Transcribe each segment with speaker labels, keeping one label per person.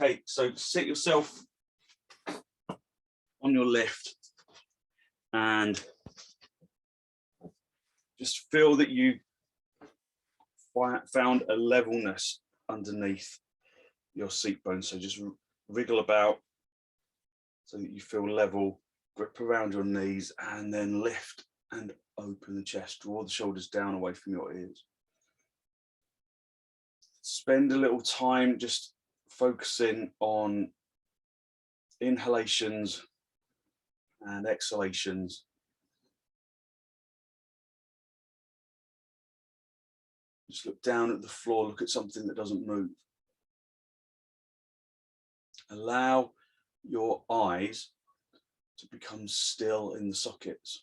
Speaker 1: Okay, so sit yourself on your lift and just feel that you found a levelness underneath your seat bone. So just wriggle about so that you feel level, grip around your knees, and then lift and open the chest, draw the shoulders down away from your ears. Spend a little time just focusing on inhalations and exhalations. Just look down at the floor, look at something that doesn't move. Allow your eyes to become still in the sockets.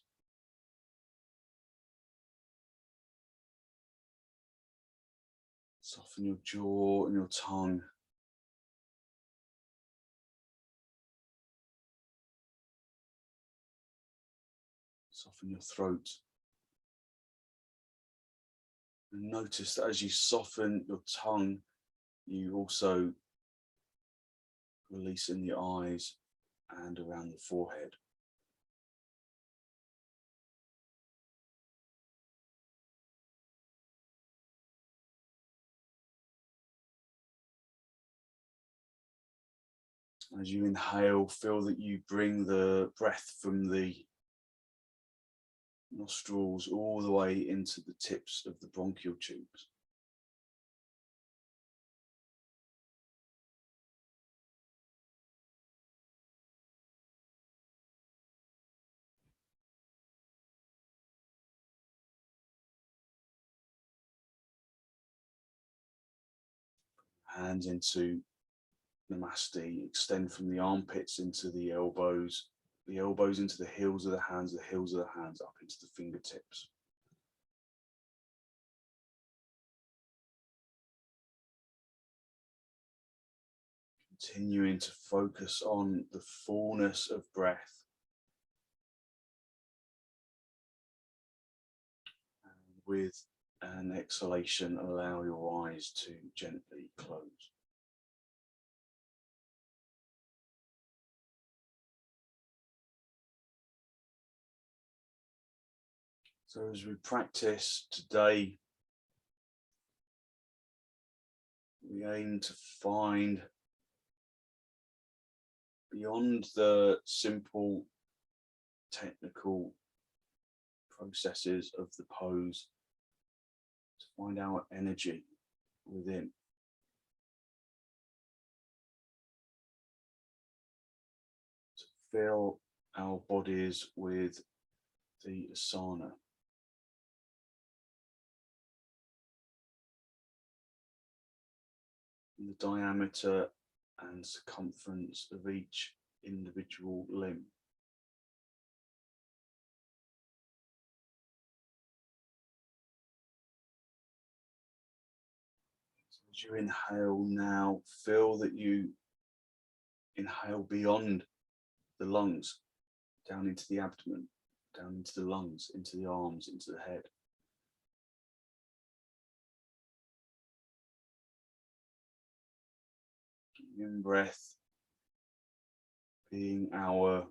Speaker 1: Soften your jaw and your tongue. Soften your throat. And notice that as you soften your tongue, you also release in the eyes and around the forehead. As you inhale, feel that you bring the breath from the nostrils all the way into the tips of the bronchial tubes. Hands into Namaste, extend from the armpits into the elbows into the heels of the hands up into the fingertips. Continuing to focus on the fullness of breath. And with an exhalation, allow your eyes to gently close. So as we practice today, we aim to find beyond the simple technical processes of the pose, to find our energy within. To fill our bodies with the asana. The diameter and circumference of each individual limb. So as you inhale now, feel that you inhale beyond the lungs, down into the abdomen, down into the lungs, into the arms, into the head. In breath being our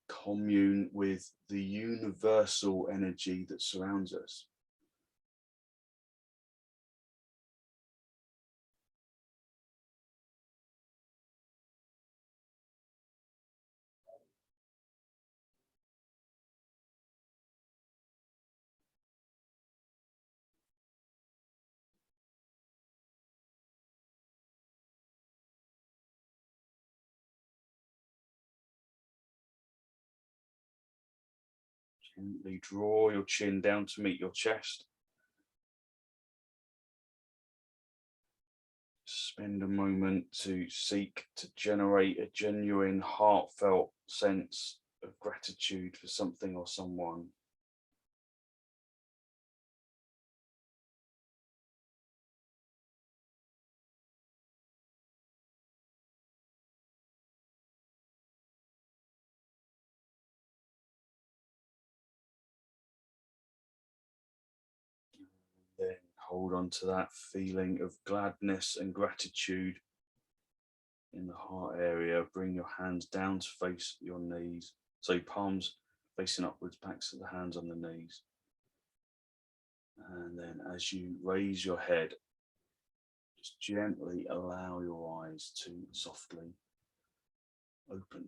Speaker 1: commune with the universal energy that surrounds us. Gently draw your chin down to meet your chest. Spend a moment to seek to generate a genuine, heartfelt sense of gratitude for something or someone. Then hold on to that feeling of gladness and gratitude in the heart area. Bring your hands down to face your knees. So your palms facing upwards, backs of the hands on the knees. And then as you raise your head, just gently allow your eyes to softly open.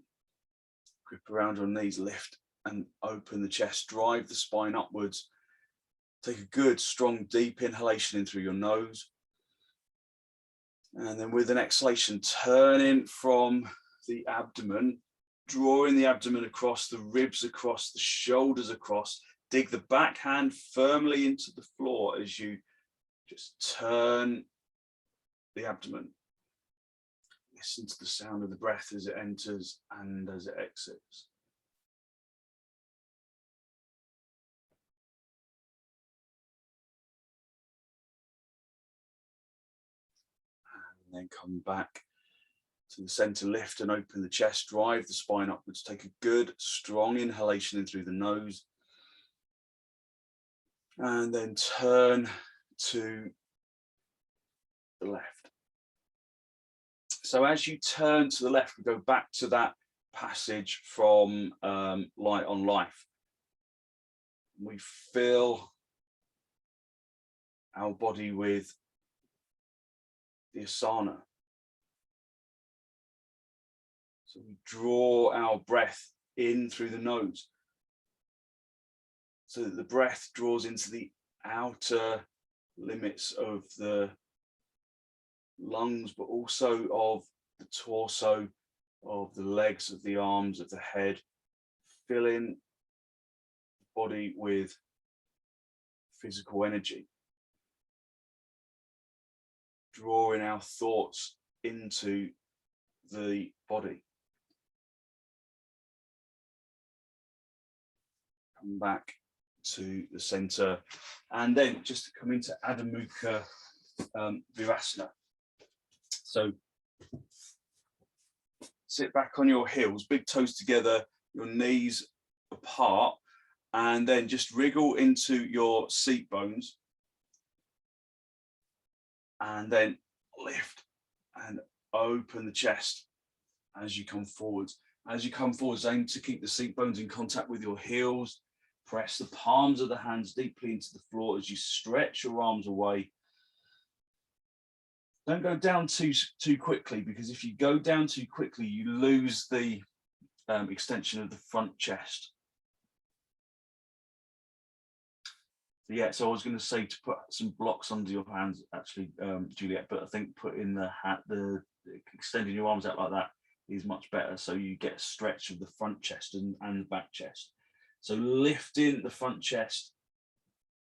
Speaker 1: Grip around your knees, lift and open the chest, drive the spine upwards. Take a good, strong, deep inhalation in through your nose. And then with an exhalation, turn in from the abdomen, drawing the abdomen across, the ribs across, the shoulders across. Dig the back hand firmly into the floor as you just turn the abdomen. Listen to the sound of the breath as it enters and as it exits. And then come back to the center, lift and open the chest, drive the spine upwards. Take a good, strong inhalation in through the nose. And then turn to the left. So as you turn to the left, we go back to that passage from Light on Life. We fill our body with the asana. So we draw our breath in through the nose, so that the breath draws into the outer limits of the lungs, but also of the torso, of the legs, of the arms, of the head, filling the body with physical energy, drawing our thoughts into the body. Come back to the center, and then just to come into Adho Mukha Virasana. So sit back on your heels, big toes together, your knees apart, and then just wriggle into your seat bones, and then lift and open the chest as you come forwards. As you come forwards, aim to keep the seat bones in contact with your heels. Press the palms of the hands deeply into the floor as you stretch your arms away. Don't go down too quickly, because if you go down too quickly, you lose the extension of the front chest. Yeah, so I was going to say to put some blocks under your hands, actually, Juliet, but I think putting the extending your arms out like that is much better. So you get a stretch of the front chest and the back chest. So lifting the front chest,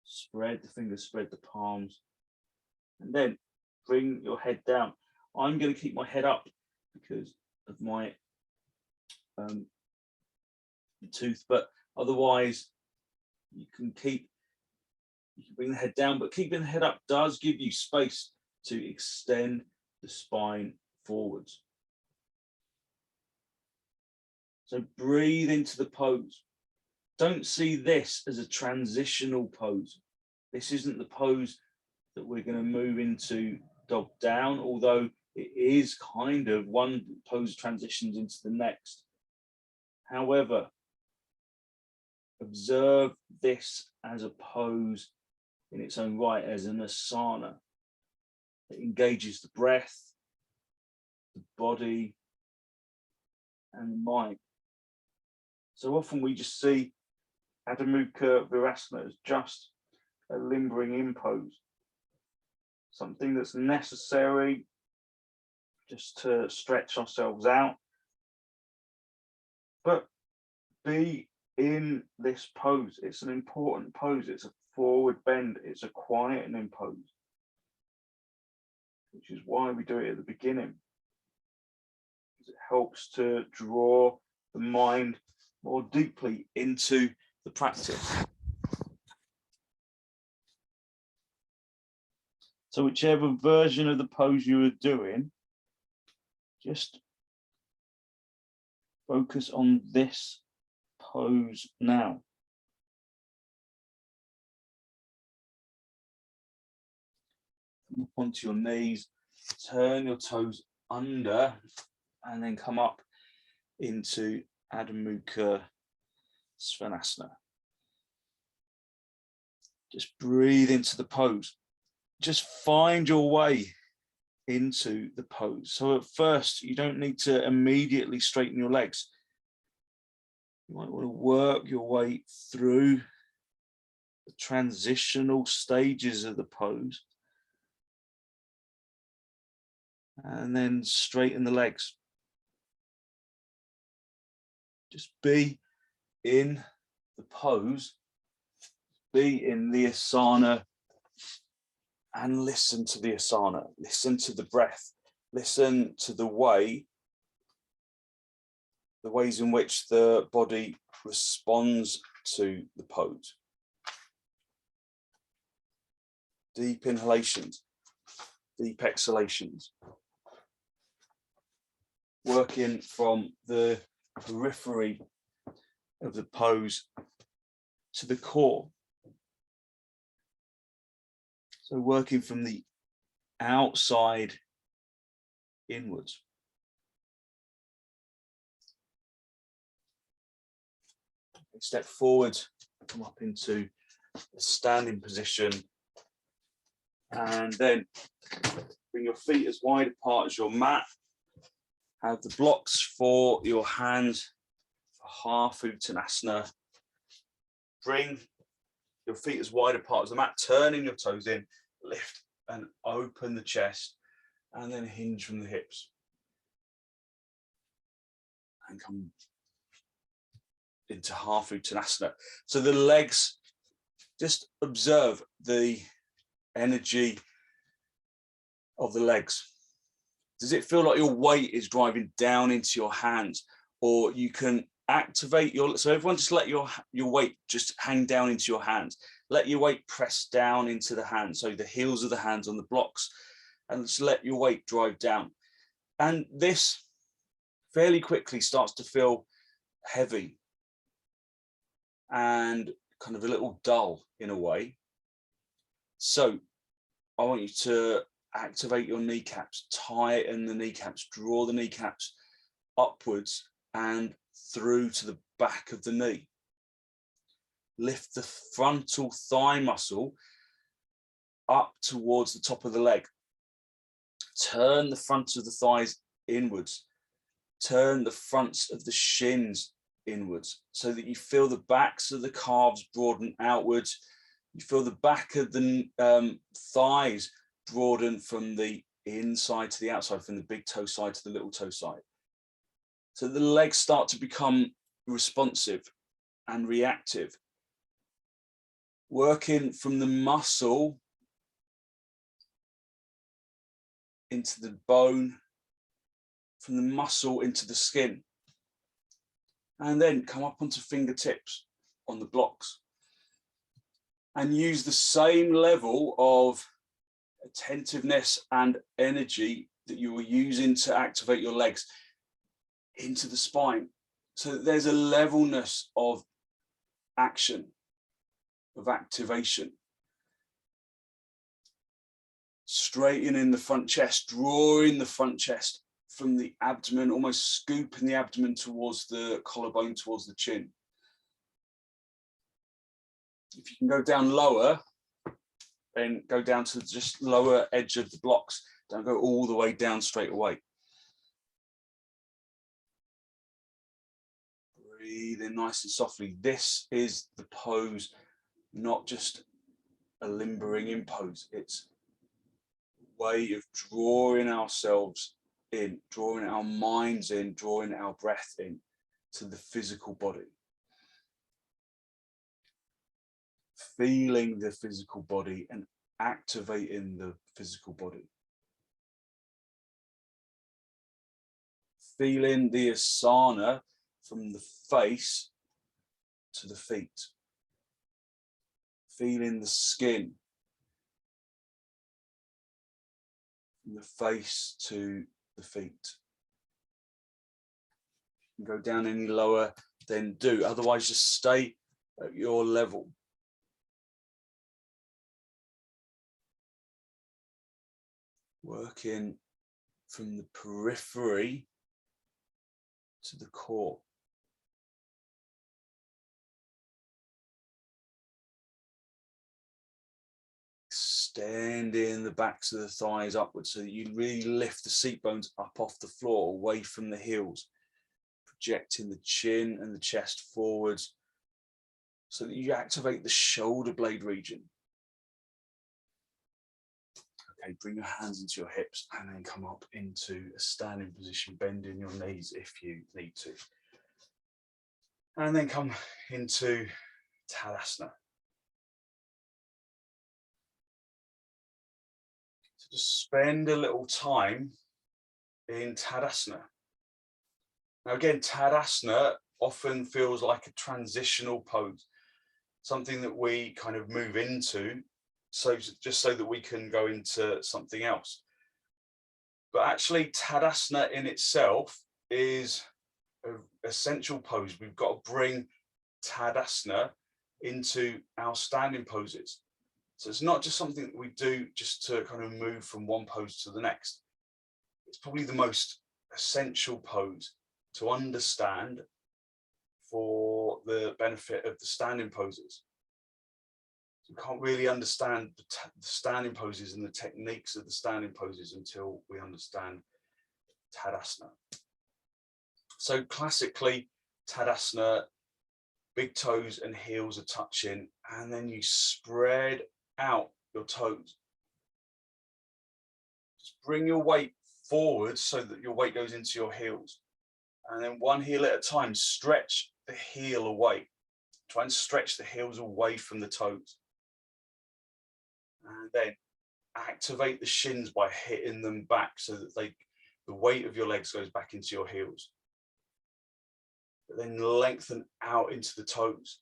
Speaker 1: spread the fingers, spread the palms, and then bring your head down. I'm going to keep my head up because of my tooth, but otherwise you can bring the head down, but keeping the head up does give you space to extend the spine forwards. So breathe into the pose. Don't see this as a transitional pose. This isn't the pose that we're going to move into dog down, although it is kind of one pose transitions into the next. However, observe this as a pose in its own right, as an asana that engages the breath, the body, and the mind. So often we just see Adho Mukha Virasana as just a limbering in pose, something that's necessary just to stretch ourselves out. But be in this pose. It's an important pose. It's a forward bend. It's a quietening pose, which is why we do it at the beginning. It helps to draw the mind more deeply into the practice. So whichever version of the pose you are doing, just focus on this pose now. Come up onto your knees, turn your toes under and then come up into Adho Mukha Svanasana. Just breathe into the pose. Just find your way into the pose. So at first, you don't need to immediately straighten your legs. You might want to work your way through the transitional stages of the pose. And then straighten the legs. Just be in the pose, be in the asana, and listen to the asana, listen to the breath, listen to the ways in which the body responds to the pose. Deep inhalations, deep exhalations. Working from the periphery of the pose to the core. So working from the outside inwards. Step forward, come up into a standing position, and then bring your feet as wide apart as your mat. Have the blocks for your hands for half uttanasana. Bring your feet as wide apart as the mat, turning your toes in, lift and open the chest, and then hinge from the hips. And come into half uttanasana. So the legs, just observe the energy of the legs. Does it feel like your weight is driving down into your hands? Or you can activate your, so everyone just let your weight just hang down into your hands. Let your weight press down into the hands. So the heels of the hands on the blocks, and just let your weight drive down. And this fairly quickly starts to feel heavy and kind of a little dull in a way. So I want you to activate your kneecaps, tighten the kneecaps, draw the kneecaps upwards and through to the back of the knee. Lift the frontal thigh muscle up towards the top of the leg. Turn the fronts of the thighs inwards. Turn the fronts of the shins inwards so that you feel the backs of the calves broaden outwards. You feel the back of the thighs broaden from the inside to the outside, from the big toe side to the little toe side. So the legs start to become responsive and reactive. Working from the muscle into the bone, from the muscle into the skin. And then come up onto fingertips on the blocks. And use the same level of attentiveness and energy that you were using to activate your legs into the spine. So that there's a levelness of action, of activation. Straightening the front chest, drawing the front chest from the abdomen, almost scooping the abdomen towards the collarbone, towards the chin. If you can go down lower, then go down to just lower edge of the blocks. Don't go all the way down straight away. Breathe in nice and softly. This is the pose, not just a limbering in pose. It's a way of drawing ourselves in, drawing our minds in, drawing our breath in to the physical body. Feeling the physical body and activating the physical body. Feeling the asana from the face to the feet. Feeling the skin from the face to the feet. You can go down any lower, then do. Otherwise, just stay at your level. Working from the periphery to the core. Extending the backs of the thighs upwards so that you really lift the seat bones up off the floor, away from the heels, projecting the chin and the chest forwards so that you activate the shoulder blade region. Okay, bring your hands into your hips and then come up into a standing position, bending your knees if you need to. And then come into Tadasana. So just spend a little time in Tadasana. Now again, Tadasana often feels like a transitional pose, something that we kind of move into, so just so that we can go into something else. But actually, Tadasana in itself is an essential pose. We've got to bring Tadasana into our standing poses. So it's not just something that we do just to kind of move from one pose to the next. It's probably the most essential pose to understand for the benefit of the standing poses. You can't really understand the standing poses and the techniques of the standing poses until we understand Tadasana. So classically, Tadasana, big toes and heels are touching, and then you spread out your toes. Just bring your weight forward so that your weight goes into your heels. And then one heel at a time, stretch the heel away. Try and stretch the heels away from the toes. And then activate the shins by hitting them back so that the weight of your legs goes back into your heels. But then lengthen out into the toes.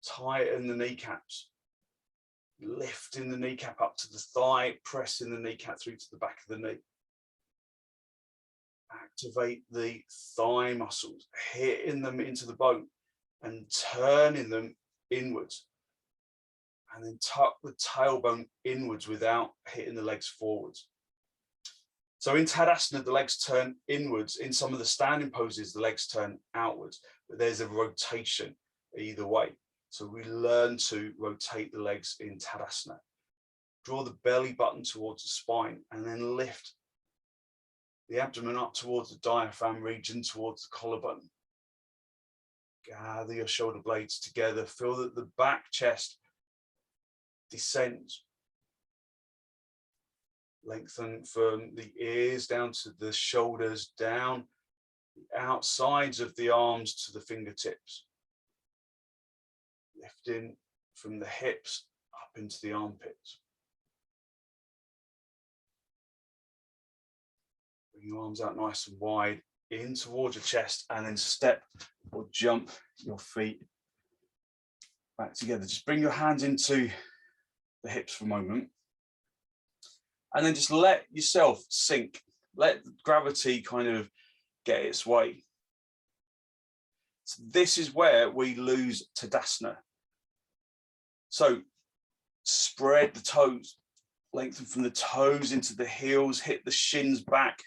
Speaker 1: Tighten the kneecaps. Lifting the kneecap up to the thigh, pressing the kneecap through to the back of the knee. Activate the thigh muscles, hitting them into the bone and turning them inwards. And then tuck the tailbone inwards without hitting the legs forwards. So in Tadasana, the legs turn inwards. In some of the standing poses, the legs turn outwards, but there's a rotation either way. So we learn to rotate the legs in Tadasana. Draw the belly button towards the spine and then lift the abdomen up towards the diaphragm region, towards the collarbone. Gather your shoulder blades together. Feel that the back chest descends. Lengthen from the ears down to the shoulders, down the outsides of the arms to the fingertips. Lifting from the hips up into the armpits. Bring your arms out nice and wide in towards your chest, and then step or jump your feet back together. Just bring your hands into the hips for a moment. And then just let yourself sink. Let gravity kind of get its way. So this is where we lose Tadasana. So spread the toes, lengthen from the toes into the heels, hit the shins back,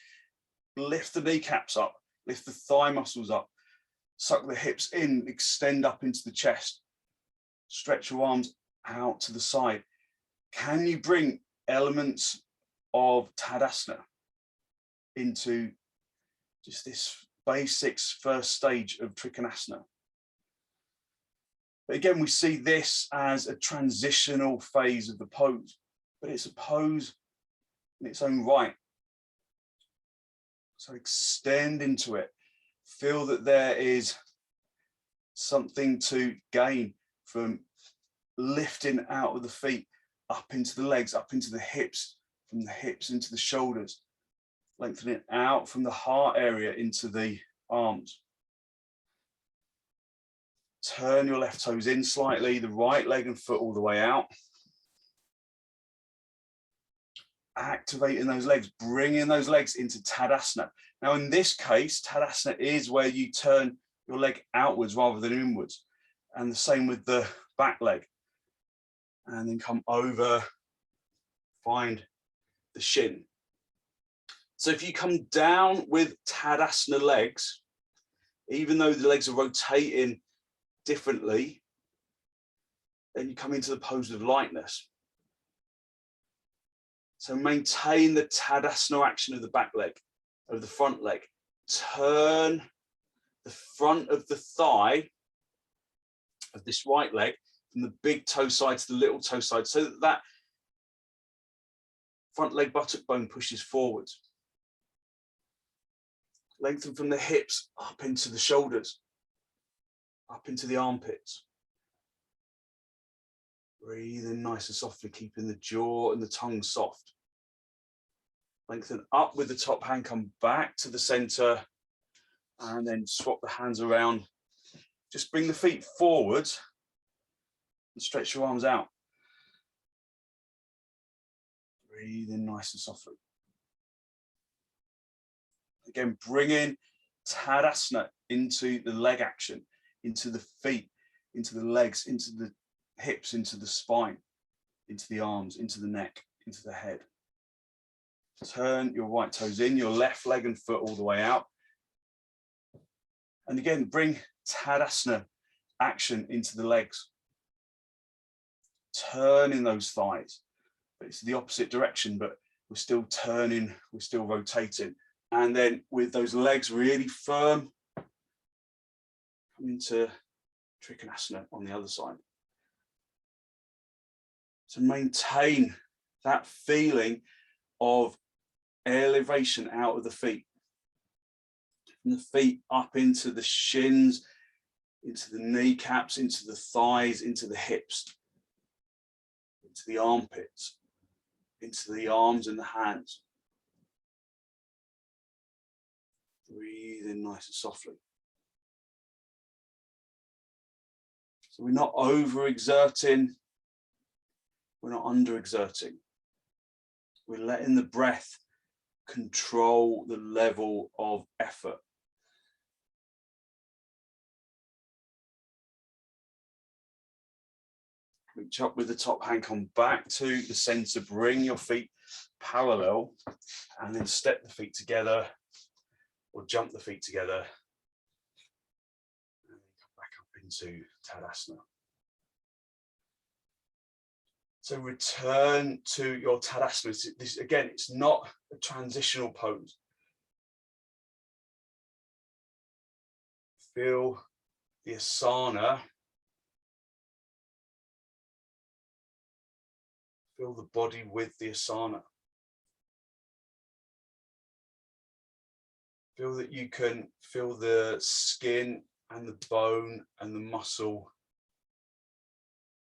Speaker 1: lift the kneecaps up, lift the thigh muscles up, suck the hips in, extend up into the chest, stretch your arms out to the side. Can you bring elements of Tadasana into just this basics first stage of trikonasana? But again, we see this as a transitional phase of the pose, but it's a pose in its own right. So extend into it. Feel that there is something to gain from lifting out of the feet, up into the legs, up into the hips, from the hips into the shoulders, lengthening out from the heart area into the arms. Turn your left toes in slightly, the right leg and foot all the way out. Activating those legs, bringing those legs into Tadasana. Now in this case, Tadasana is where you turn your leg outwards rather than inwards. And the same with the back leg. And then come over, find the shin. So if you come down with Tadasana legs, even though the legs are rotating differently, then you come into the pose of lightness. So maintain the Tadasana action of the back leg, of the front leg. Turn the front of the thigh of this right leg from the big toe side to the little toe side, so that that front leg buttock bone pushes forwards. Lengthen from the hips up into the shoulders, up into the armpits. Breathe in nice and softly, keeping the jaw and the tongue soft. Lengthen up with the top hand, come back to the center, and then swap the hands around. Just bring the feet forward and stretch your arms out. Breathe in nice and softly. Again, bring in Tadasana into the leg action, into the feet, into the legs, into the hips, into the spine, into the arms, into the neck, into the head. Turn your right toes in, your left leg and foot all the way out. And again, bring Tadasana action into the legs. Turn in those thighs. It's the opposite direction, but we're still turning, we're still rotating. And then with those legs really firm, come into trikonasana on the other side. To maintain that feeling of elevation out of the feet. From the feet up into the shins, into the kneecaps, into the thighs, into the hips, into the armpits, into the arms and the hands. Breathe in nice and softly. So we're not overexerting, we're not underexerting. We're letting the breath control the level of effort. Reach up with the top hand, come back to the center, bring your feet parallel, and then step the feet together or jump the feet together. And then come back up into Tadasana. So return to your Tadasana. This, again, it's not a transitional pose. Feel the asana. Feel the body with the asana. Feel that you can feel the skin and the bone and the muscle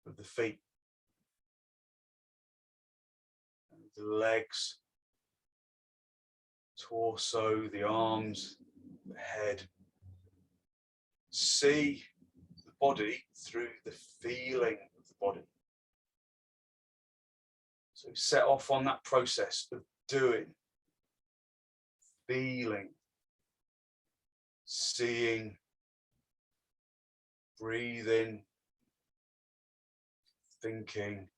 Speaker 1: of the feet. And the legs, torso, the arms, the head. See the body through the feeling of the body. So set off on that process of doing, feeling, seeing, breathing, thinking,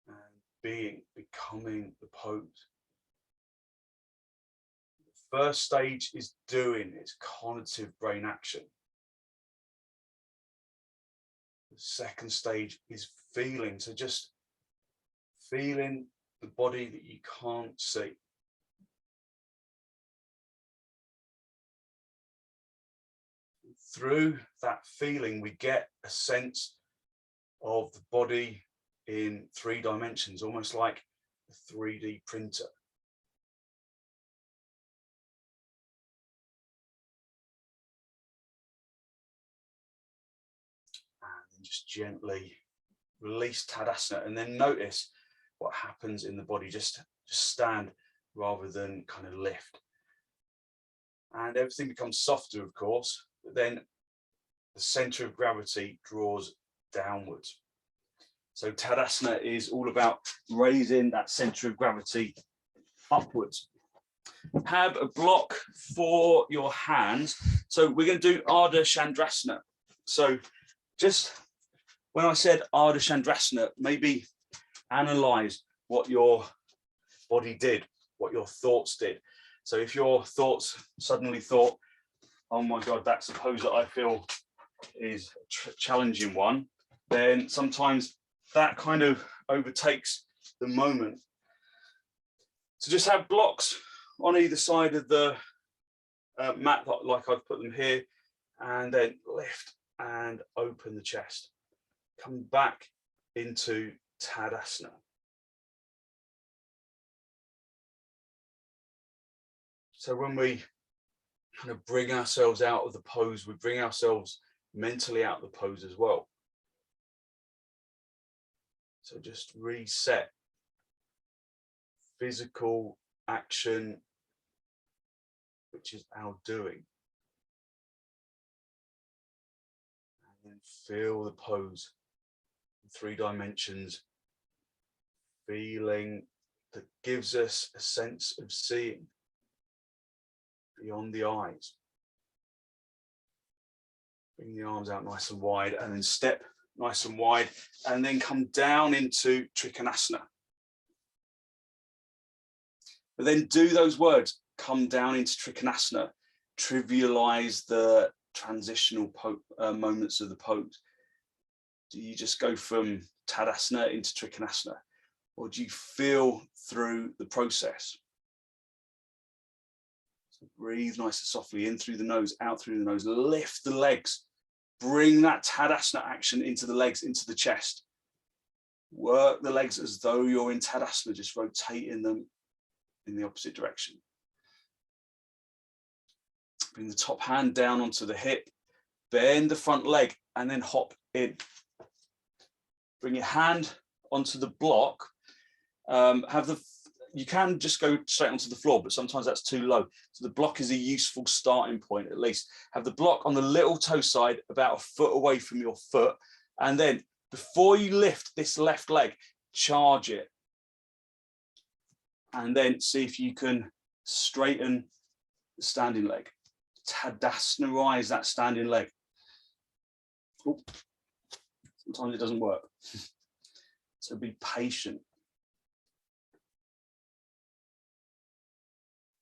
Speaker 1: and being, becoming the pose. The first stage is doing, it's cognitive brain action. The second stage is feeling, so just feeling the body that you can't see. Through that feeling, we get a sense of the body in 3 dimensions, almost like a 3D printer. And then just gently release Tadasana, and then notice what happens in the body. Just stand rather than kind of lift. And everything becomes softer, of course, but then the center of gravity draws downwards. So Tadasana is all about raising that center of gravity upwards. Have a block for your hands. So we're going to do ardha chandrasana. So just when I said ardha chandrasana, maybe analyze what your body did. what your thoughts did. So if your thoughts suddenly thought, oh my God, that's a pose that I feel is a challenging one, then sometimes that kind of overtakes the moment. So just have blocks on either side of the mat, like I've put them here, and then lift and open the chest. Come back into Tadasana. So when we kind of bring ourselves out of the pose, we bring ourselves mentally out of the pose as well. So just reset physical action, which is our doing. And then feel the pose in 3 dimensions, feeling that gives us a sense of seeing beyond the eyes. Bring the arms out nice and wide, and then step nice and wide, and then come down into trikonasana. But then do those words, come down into trikonasana, trivialize the transitional moments of the pose. Do you just go from Tadasana into trikonasana, or do you feel through the process? So breathe nice and softly in through the nose, out through the nose, lift the legs, bring that Tadasana action into the legs, into the chest. Work the legs as though you're in Tadasana, just rotating them in the opposite direction. Bring the top hand down onto the hip, bend the front leg, and then hop in. Bring your hand onto the block. You can just go straight onto the floor, but sometimes that's too low. So the block is a useful starting point, at least. Have the block on the little toe side, about a foot away from your foot. And then before you lift this left leg, charge it. And then see if you can straighten the standing leg. Tadasana-ize that standing leg. Ooh. Sometimes it doesn't work. So be patient.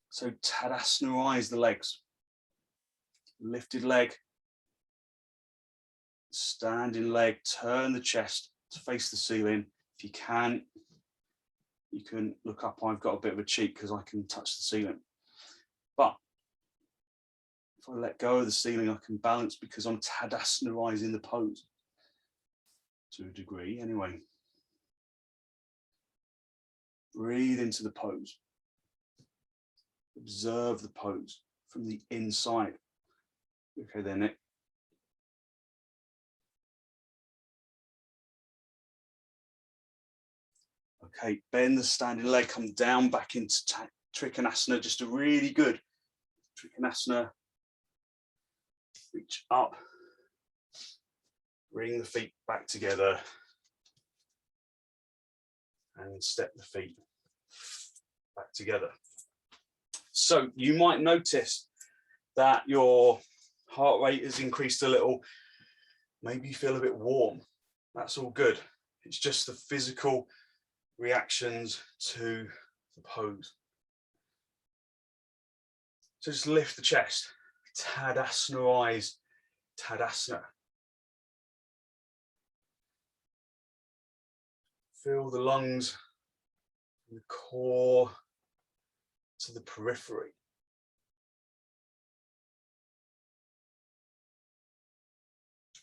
Speaker 1: So Tadasana-ize the legs. Lifted leg, standing leg, turn the chest to face the ceiling. If you can look up. I've got a bit of a cheat because I can touch the ceiling. But if I let go of the ceiling, I can balance because I'm Tadasana-izing the pose. To a degree, anyway. Breathe into the pose. Observe the pose from the inside. Okay, then Nick. Okay, bend the standing leg, come down back into trikonasana, just a really good trikonasana. Reach up, bring the feet back together, and step the feet back together. So you might notice that your heart rate has increased a little. Maybe you feel a bit warm. That's all good. It's just the physical reactions to the pose. So just lift the chest. Tadasana-ize Tadasana. Feel the lungs from the core to the periphery.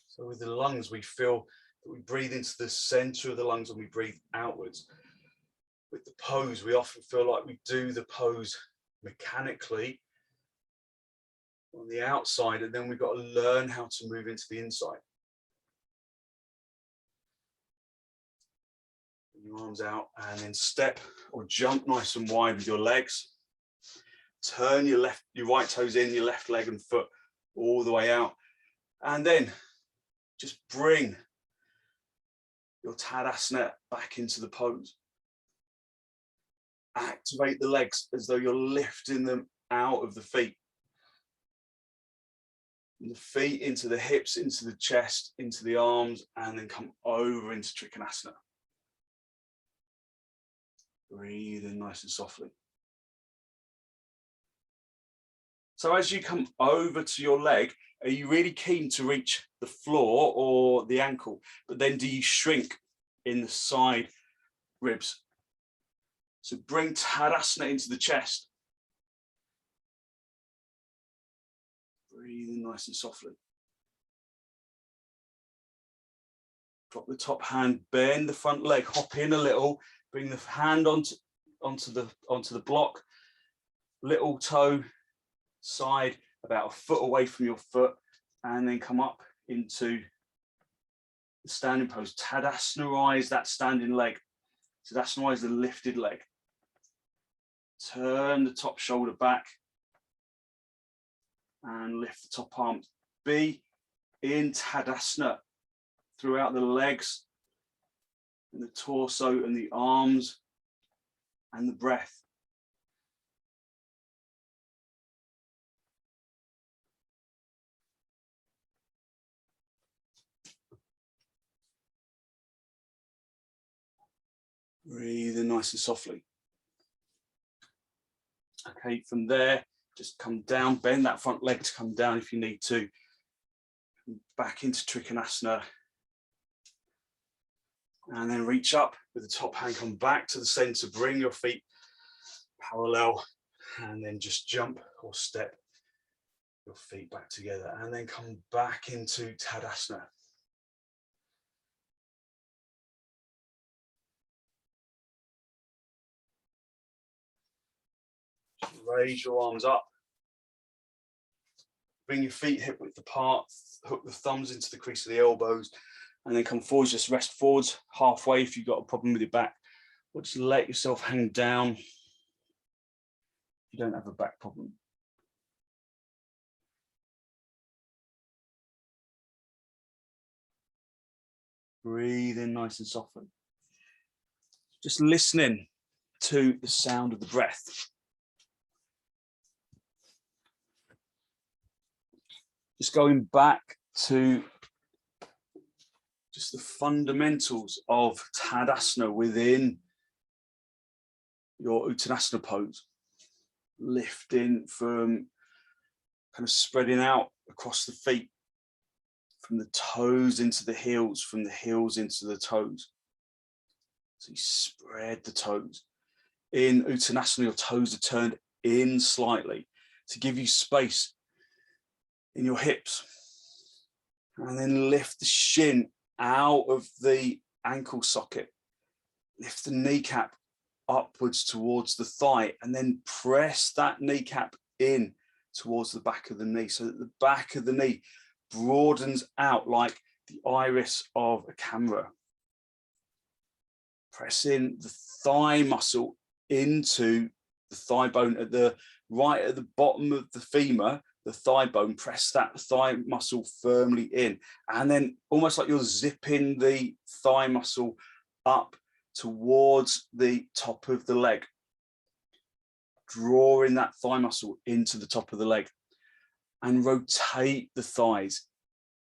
Speaker 1: So with the lungs, we feel that we breathe into the center of the lungs and we breathe outwards. With the pose, we often feel like we do the pose mechanically on the outside, and then we've got to learn how to move into the inside. Bring your arms out and then step or jump nice and wide with your legs. Turn your right toes in, your left leg and foot all the way out. And then just bring your Tadasana back into the pose. Activate the legs as though you're lifting them out of the feet. And the feet into the hips, into the chest, into the arms, and then come over into trikonasana. Breathe in nice and softly. So as you come over to your leg, are you really keen to reach the floor or the ankle? But then do you shrink in the side ribs? So bring Tadasana into the chest. Breathing nice and softly. Drop the top hand, bend the front leg, hop in a little, bring the hand onto the block, little toe side about a foot away from your foot, and then come up into the standing pose. Tadasana-ize that standing leg. Tadasana-ize the lifted leg. Turn the top shoulder back and lift the top arm. Be in Tadasana throughout the legs and the torso and the arms and the breath. Breathe in nice and softly. Okay, from there, just come down, bend that front leg to come down if you need to. Back into trikonasana. And then reach up with the top hand, come back to the center, bring your feet parallel, and then just jump or step your feet back together, and then come back into Tadasana. Raise your arms up. Bring your feet hip width apart, hook the thumbs into the crease of the elbows, and then come forwards, just rest forwards halfway if you've got a problem with your back, or just let yourself hang down if you don't have a back problem. Breathe in nice and softly. Just listening to the sound of the breath. Just going back to just the fundamentals of Tadasana within your uttanasana pose. Lifting from kind of spreading out across the feet, from the toes into the heels, from the heels into the toes. So you spread the toes. In uttanasana, your toes are turned in slightly to give you space in your hips. And then lift the shin out of the ankle socket. Lift the kneecap upwards towards the thigh, and then press that kneecap in towards the back of the knee, so that the back of the knee broadens out like the iris of a camera. Press in the thigh muscle into the thigh bone at the right at the bottom of the femur, the thigh bone. Press that thigh muscle firmly in, and then almost like you're zipping the thigh muscle up towards the top of the leg, drawing that thigh muscle into the top of the leg, and rotate the thighs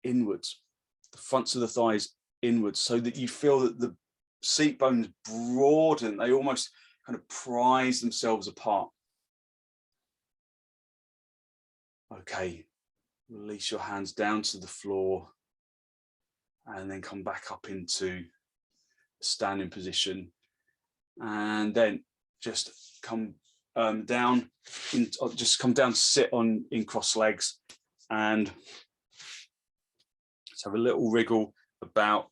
Speaker 1: inwards, the fronts of the thighs inwards, so that you feel that the seat bones broaden, they almost kind of prise themselves apart. Okay, release your hands down to the floor, and then come back up into standing position, and then just come down, just come down to sit on in cross legs, and let's have a little wriggle about,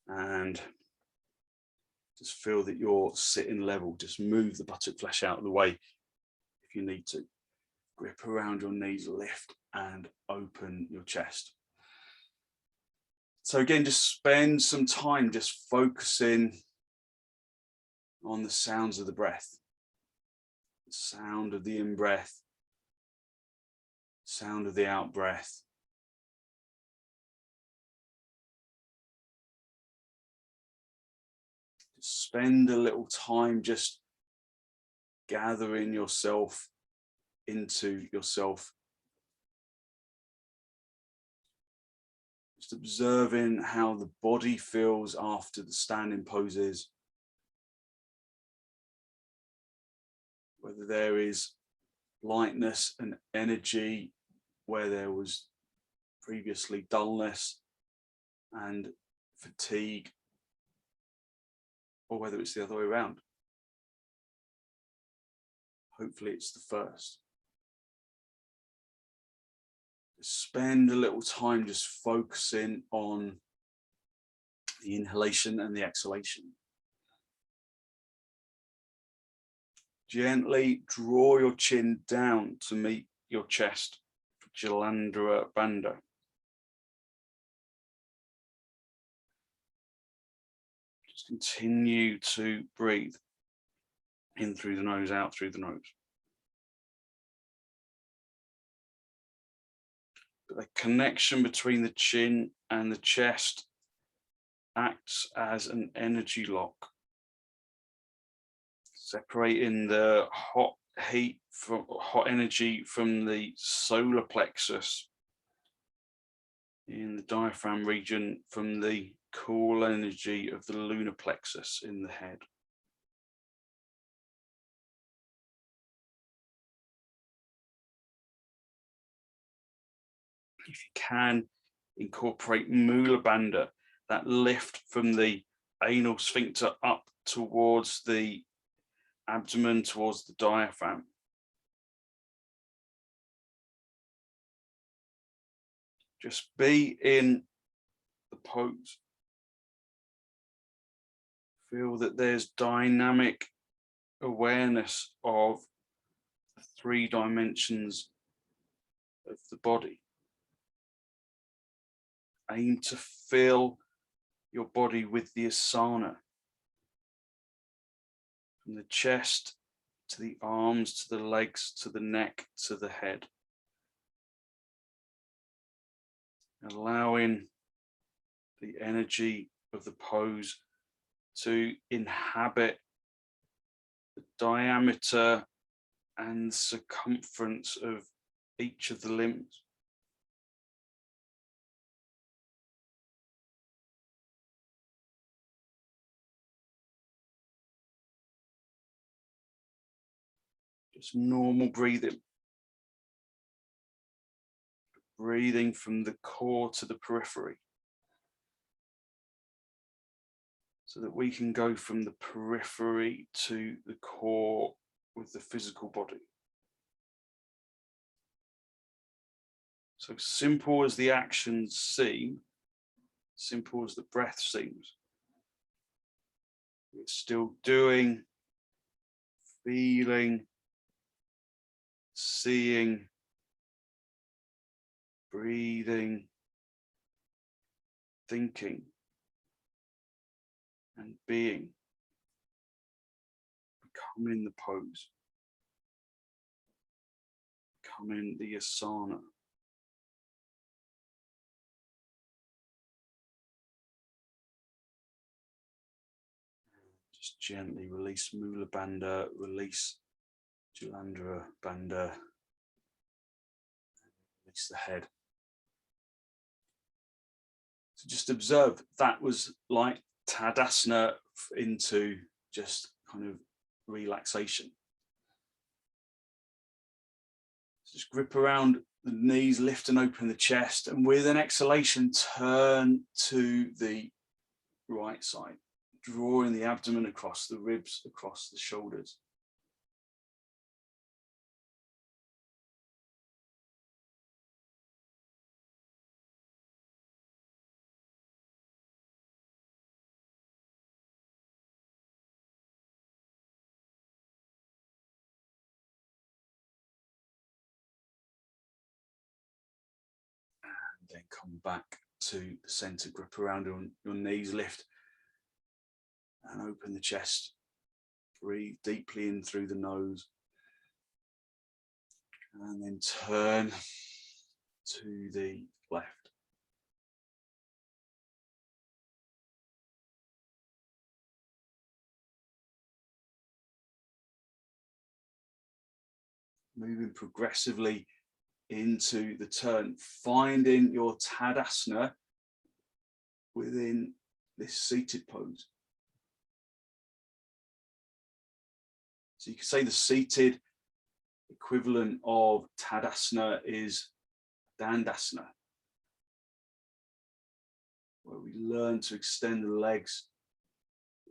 Speaker 1: and just feel that you're sitting level. Just move the buttock flesh out of the way if you need to. Grip around your knees, lift and open your chest. So again, just spend some time just focusing on the sounds of the breath. The sound of the in-breath, sound of the out-breath. Just spend a little time just gathering yourself into yourself. Just observing how the body feels after the standing poses. whether there is lightness and energy where there was previously dullness and fatigue, or whether it's the other way around. Hopefully it's the first. Spend a little time just focusing on the inhalation and the exhalation. Gently draw your chin down to meet your chest for chandrasana. Just continue to breathe in through the nose, out through the nose. But the connection between the chin and the chest acts as an energy lock, separating the hot energy from the solar plexus in the diaphragm region from the cool energy of the lunar plexus in the head. If you can, incorporate mula bandha, that lift from the anal sphincter up towards the abdomen, towards the diaphragm. Just be in the pose. Feel that there's dynamic awareness of the 3 dimensions of the body. Aim to fill your body with the asana, from the chest to the arms, to the legs, to the neck, to the head. Allowing the energy of the pose to inhabit the diameter and circumference of each of the limbs. Just normal breathing. Breathing from the core to the periphery. So that we can go from the periphery to the core with the physical body. So simple as the actions seem, simple as the breath seems, it's still doing, feeling, seeing, breathing, thinking, and being, becoming the pose, becoming the asana. Just gently release mula bandha, release jalandhara bandha, release the head. So just observe, that was like Tadasana into just kind of relaxation. Just grip around the knees, lift and open the chest, and with an exhalation, turn to the right side, drawing the abdomen across the ribs, across the shoulders. Then come back to the center, grip around your knees, lift and open the chest. Breathe deeply in through the nose. And then turn to the left. Moving progressively into the turn, finding your Tadasana within this seated pose. So you can say the seated equivalent of Tadasana is Dandasana, where we learn to extend the legs,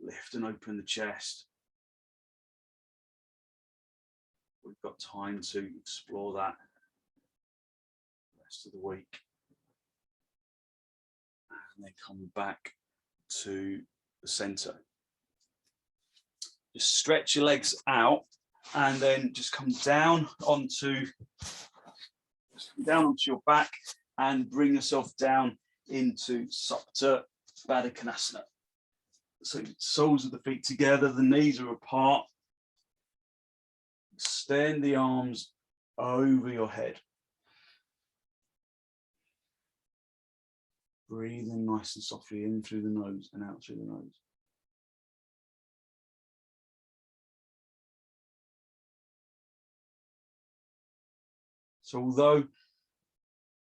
Speaker 1: lift and open the chest. We've got time to explore that the rest of the week. And then come back to the center. Just stretch your legs out and then just come down onto your back and bring yourself down into supta, baddhakonasana. So soles of the feet together, the knees are apart. Extend the arms over your head. Breathing nice and softly in through the nose and out through the nose. So although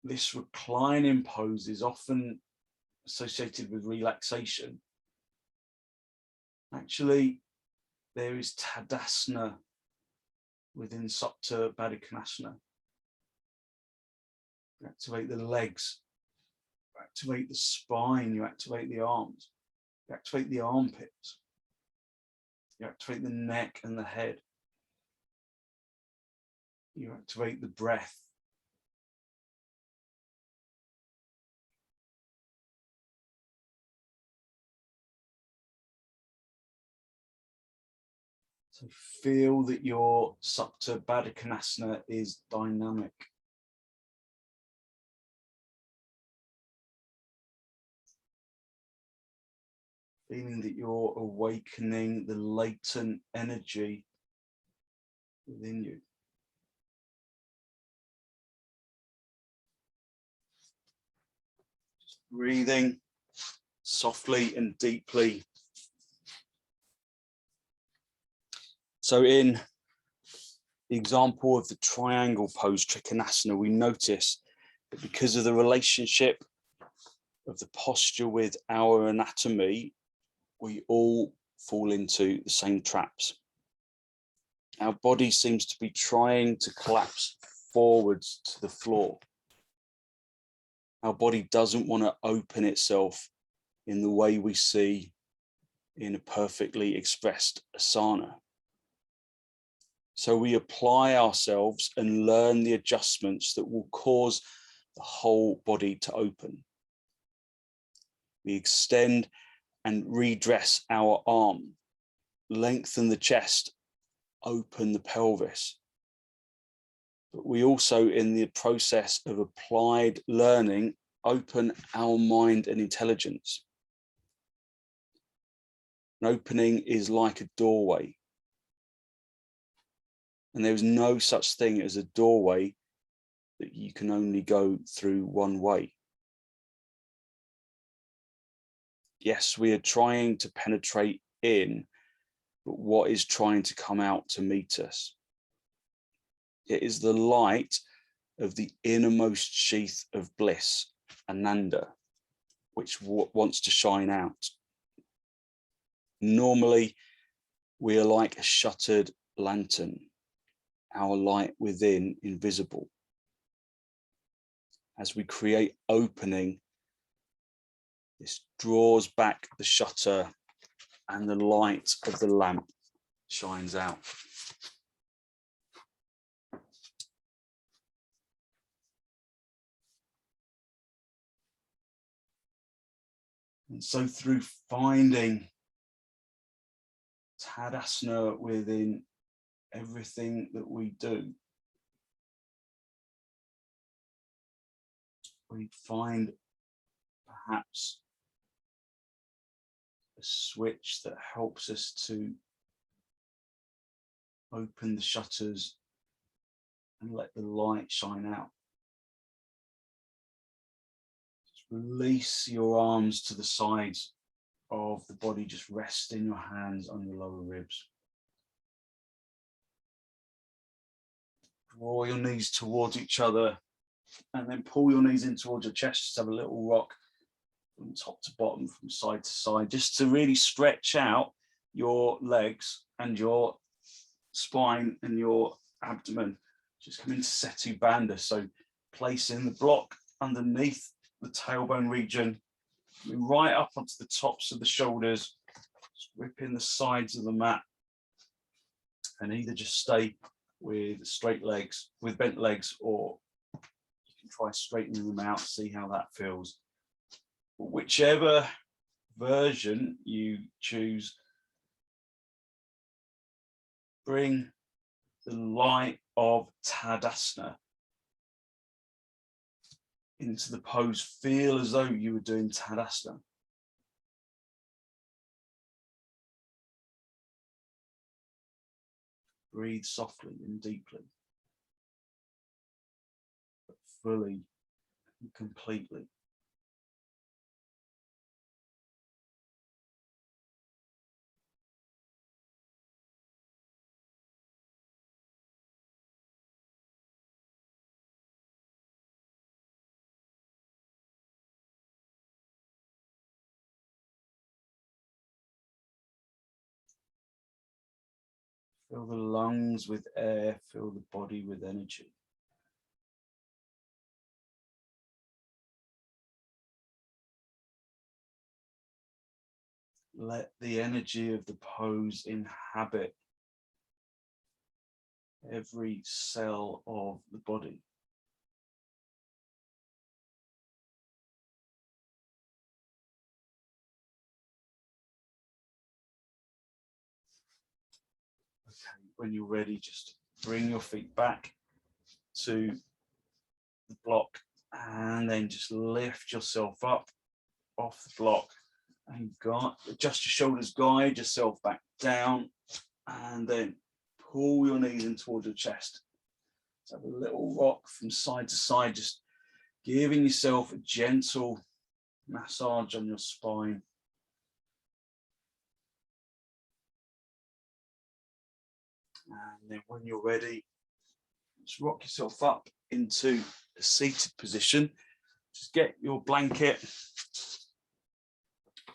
Speaker 1: this reclining pose is often associated with relaxation, actually there is Tadasana within supta baddhakonasana. You activate the legs, you activate the spine, you activate the arms, you activate the armpits, you activate the neck and the head, you activate the breath. So feel that your supta baddhakonasana is dynamic. Feeling that you're awakening the latent energy within you. Just breathing softly and deeply. So in the example of the triangle pose, trikonasana, we notice that because of the relationship of the posture with our anatomy, we all fall into the same traps. Our body seems to be trying to collapse forwards to the floor. Our body doesn't want to open itself in the way we see in a perfectly expressed asana. So we apply ourselves and learn the adjustments that will cause the whole body to open. We extend and redress our arm, lengthen the chest, open the pelvis. But we also, in the process of applied learning, open our mind and intelligence. An opening is like a doorway. And there is no such thing as a doorway that you can only go through one way. Yes, we are trying to penetrate in, but what is trying to come out to meet us? It is the light of the innermost sheath of bliss, Ananda, which wants to shine out. Normally, we are like a shuttered lantern, our light within invisible. As we create opening, this draws back the shutter and the light of the lamp shines out. And so through finding Tadasana within everything that we do, we find perhaps a switch that helps us to open the shutters and let the light shine out. Just release your arms to the sides of the body, just resting your hands on your lower ribs. Draw your knees towards each other and then pull your knees in towards your chest. Just have a little rock from top to bottom, from side to side, just to really stretch out your legs and your spine and your abdomen. Just come into setubandha. So placing the block underneath the tailbone region, right up onto the tops of the shoulders, gripping the sides of the mat, and either just stay with straight legs, with bent legs, or you can try straightening them out, see how that feels. Whichever version you choose, bring the light of Tadasana into the pose. Feel as though you were doing Tadasana. Breathe softly and deeply, but fully and completely. Fill the lungs with air, fill the body with energy. Let the energy of the pose inhabit every cell of the body. Okay, when you're ready, just bring your feet back to the block and then just lift yourself up off the block and adjust your shoulders, guide yourself back down, and then pull your knees in towards your chest. So have a little rock from side to side, just giving yourself a gentle massage on your spine. And then when you're ready, just rock yourself up into a seated position. Just get your blanket,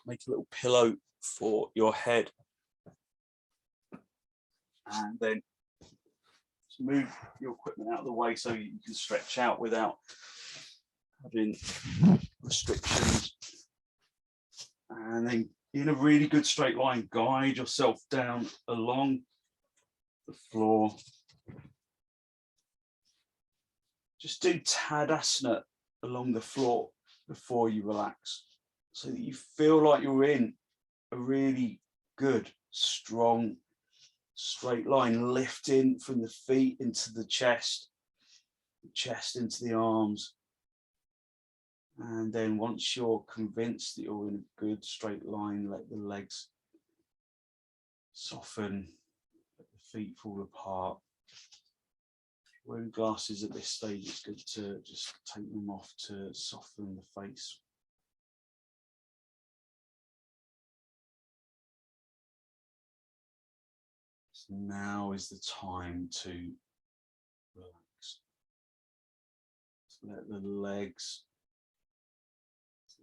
Speaker 1: make a little pillow for your head, and then just move your equipment out of the way so you can stretch out without having restrictions. And then in a really good straight line, guide yourself down along the floor. Just do Tadasana along the floor before you relax, so that you feel like you're in a really good, strong, straight line, lifting from the feet into the chest into the arms. And then once you're convinced that you're in a good straight line, let the legs soften, let the feet fall apart. If you're wearing glasses at this stage, it's good to just take them off to soften the face. So now is the time to relax. So let the legs,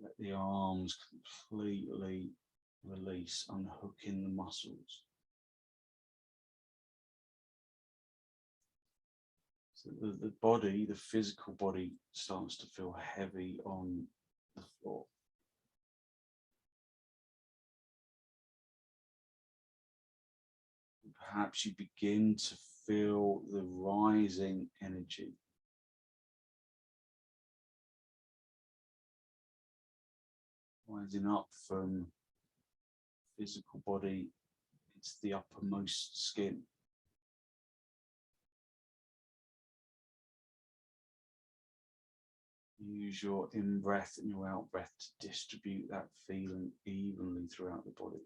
Speaker 1: let the arms completely release, unhooking the muscles. So the body, the physical body, starts to feel heavy on the floor. Perhaps you begin to feel the rising energy. Rising up from physical body into the uppermost skin. Use your in-breath and your out-breath to distribute that feeling evenly throughout the body.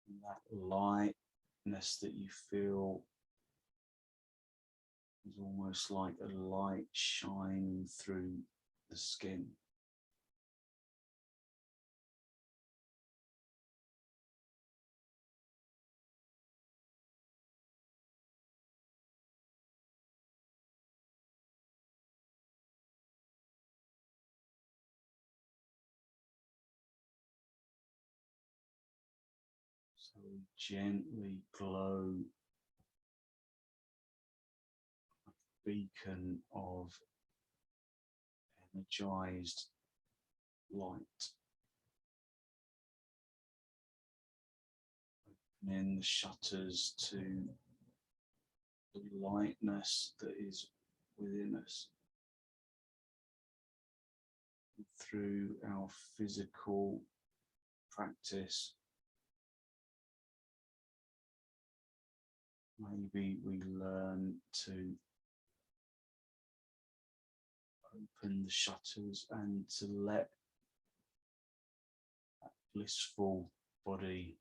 Speaker 1: And that lightness that you feel is almost like a light shining through the skin. we gently glow a beacon of energized light. Opening the shutters to the lightness that is within us. Through our physical practice, maybe we learn to open the shutters and to let that blissful body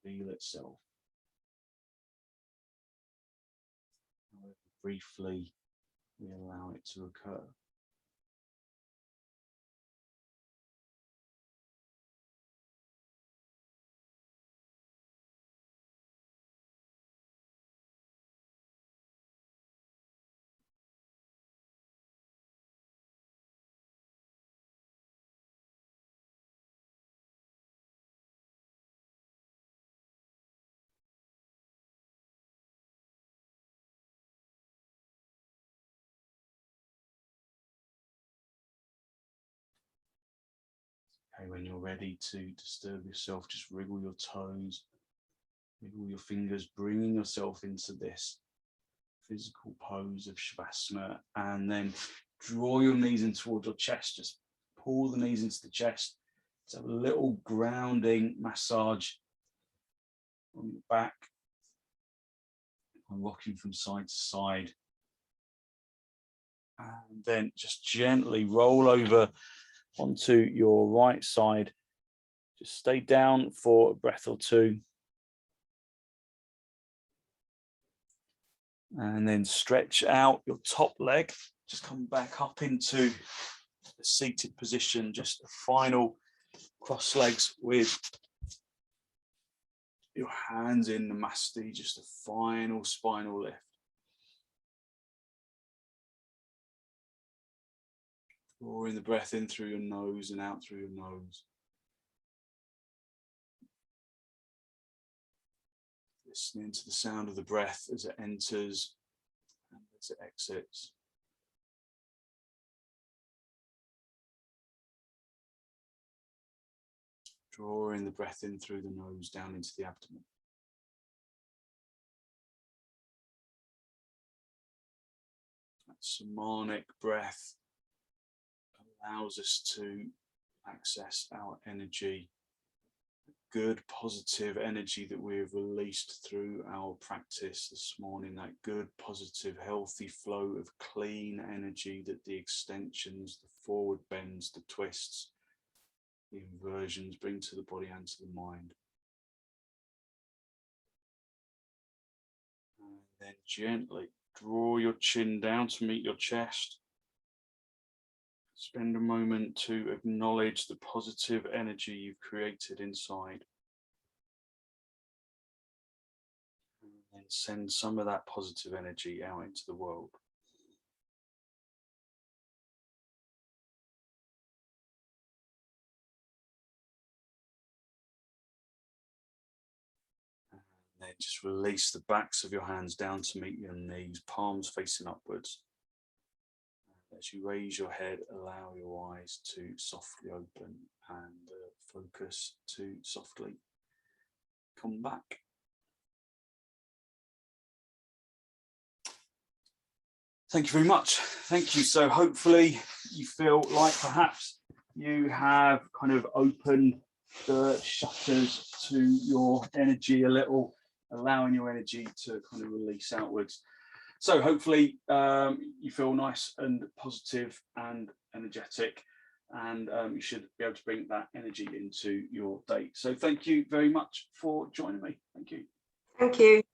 Speaker 1: reveal itself. However briefly we allow it to occur. Okay, when you're ready to disturb yourself, just wriggle your toes, wiggle your fingers, bringing yourself into this physical pose of Shavasana, and then draw your knees in towards your chest. Just pull the knees into the chest. Let's have a little grounding massage on your back. I'm rocking from side to side. And then just gently roll over onto your right side. Just stay down for a breath or two. And then stretch out your top leg. Just come back up into the seated position. Just a final cross legs with your hands in Namaste. Just a final spinal lift. Drawing the breath in through your nose and out through your nose. Listening to the sound of the breath as it enters and as it exits. Drawing the breath in through the nose down into the abdomen. That Samanic breath allows us to access our energy, good positive energy that we have released through our practice this morning, that good positive healthy flow of clean energy that the extensions, the forward bends, the twists, the inversions bring to the body and to the mind. And then gently draw your chin down to meet your chest. Spend a moment to acknowledge the positive energy you've created inside. And then send some of that positive energy out into the world. And then just release the backs of your hands down to meet your knees, palms facing upwards. As you raise your head, allow your eyes to softly open and focus to softly come back. Thank you very much. Thank you. So hopefully you feel like perhaps you have kind of opened the shutters to your energy a little, allowing your energy to kind of release outwards. So hopefully you feel nice and positive and energetic, and you should be able to bring that energy into your day. So thank you very much for joining me. Thank you.
Speaker 2: Thank you.